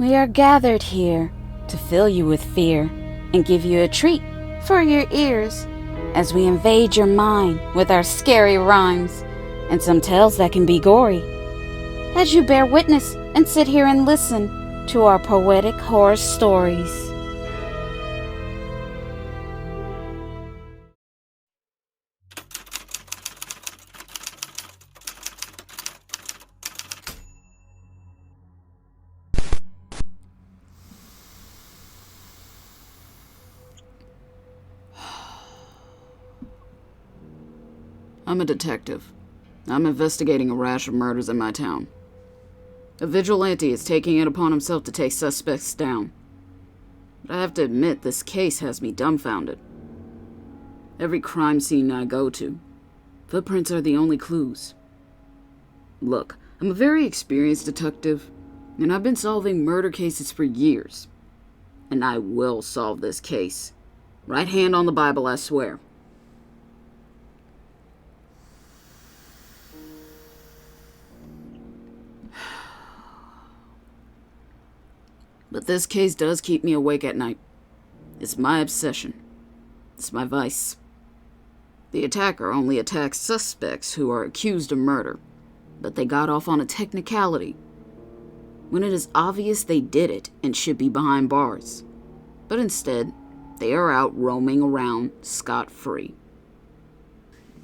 We are gathered here to fill you with fear and give you a treat for your ears as we invade your mind with our scary rhymes and some tales that can be gory. As you bear witness and sit here and listen to our poetic horror stories. I'm a detective. I'm investigating a rash of murders in my town. A vigilante is taking it upon himself to take suspects down. But I have to admit, this case has me dumbfounded. Every crime scene I go to, footprints are the only clues. Look, I'm a very experienced detective, and I've been solving murder cases for years. And I will solve this case. Right hand on the Bible, I swear. But this case does keep me awake at night. It's my obsession. It's my vice. The attacker only attacks suspects who are accused of murder, but they got off on a technicality, when it is obvious they did it and should be behind bars. But instead, they are out roaming around scot-free.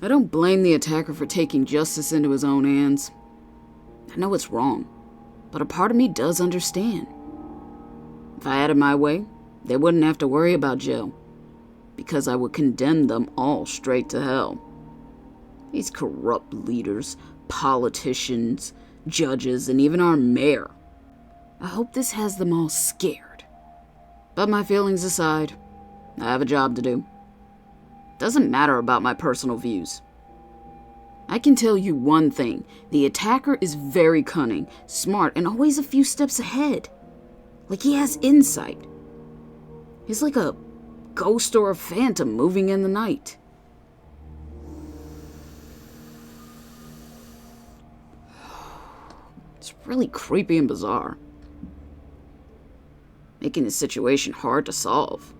I don't blame the attacker for taking justice into his own hands. I know it's wrong, but a part of me does understand. If I had it my way, they wouldn't have to worry about jail, because I would condemn them all straight to hell. These corrupt leaders, politicians, judges, and even our mayor. I hope this has them all scared. But my feelings aside, I have a job to do. Doesn't matter about my personal views. I can tell you one thing, the attacker is very cunning, smart, and always a few steps ahead. Like he has insight. He's like a ghost or a phantom moving in the night. It's really creepy and bizarre, making the situation hard to solve.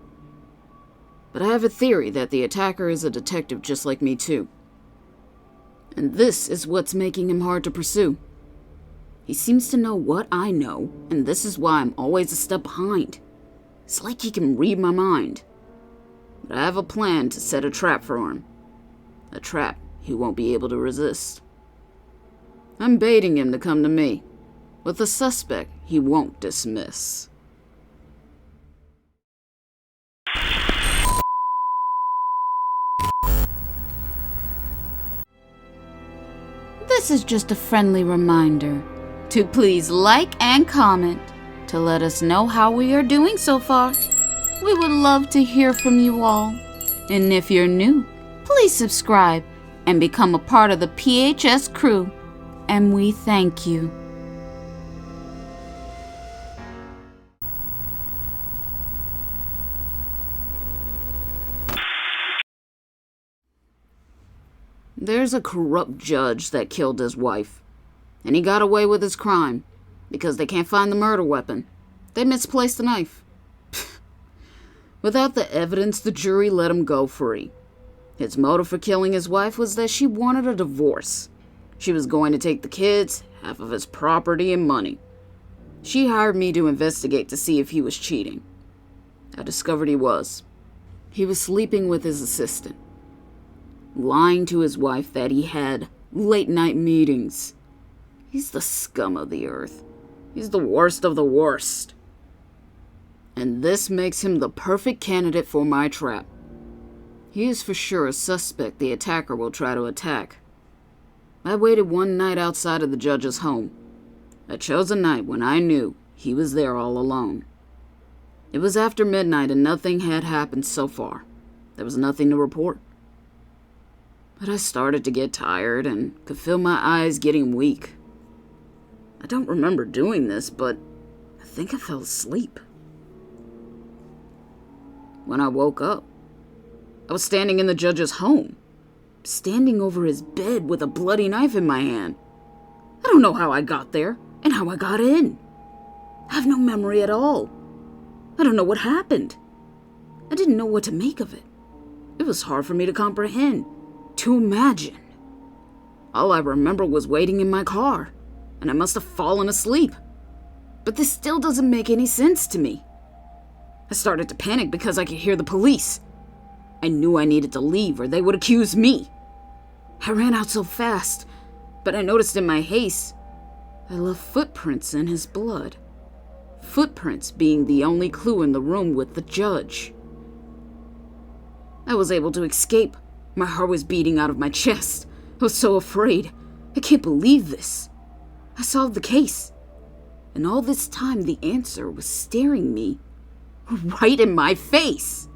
But I have a theory that the attacker is a detective just like me too. And this is what's making him hard to pursue. He seems to know what I know, and this is why I'm always a step behind. It's like he can read my mind. But I have a plan to set a trap for him. A trap he won't be able to resist. I'm baiting him to come to me, with a suspect he won't dismiss. This is just a friendly reminder to please like and comment to let us know how we are doing so far. We would love to hear from you all. And if you're new, please subscribe and become a part of the PHS crew. And we thank you. There's a corrupt judge that killed his wife. And he got away with his crime, because they can't find the murder weapon. They misplaced the knife. Without the evidence, the jury let him go free. His motive for killing his wife was that she wanted a divorce. She was going to take the kids, half of his property, and money. She hired me to investigate to see if he was cheating. I discovered he was. He was sleeping with his assistant, lying to his wife that he had late-night meetings. He's the scum of the earth. He's the worst of the worst. And this makes him the perfect candidate for my trap. He is for sure a suspect the attacker will try to attack. I waited one night outside of the judge's home. I chose a night when I knew he was there all alone. It was after midnight and nothing had happened so far. There was nothing to report. But I started to get tired and could feel my eyes getting weak. I don't remember doing this, but I think I fell asleep. When I woke up, I was standing in the judge's home, standing over his bed with a bloody knife in my hand. I don't know how I got there and how I got in. I have no memory at all. I don't know what happened. I didn't know what to make of it. It was hard for me to comprehend, to imagine. All I remember was waiting in my car, and I must have fallen asleep. But this still doesn't make any sense to me. I started to panic because I could hear the police. I knew I needed to leave or they would accuse me. I ran out so fast, but I noticed in my haste, I left footprints in his blood. Footprints being the only clue in the room with the judge. I was able to escape. My heart was beating out of my chest. I was so afraid. I can't believe this. I solved the case. And all this time, the answer was staring me right in my face.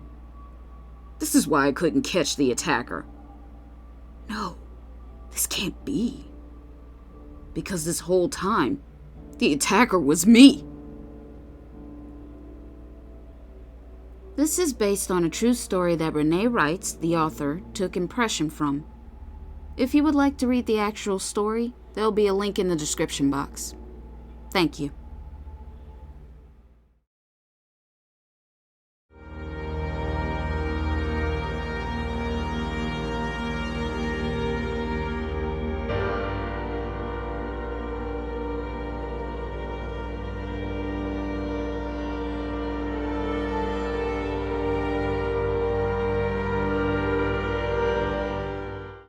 This is why I couldn't catch the attacker. No, this can't be. Because this whole time, the attacker was me. This is based on a true story that Renee writes, the author, took impression from. If you would like to read the actual story, there'll be a link in the description box. Thank you.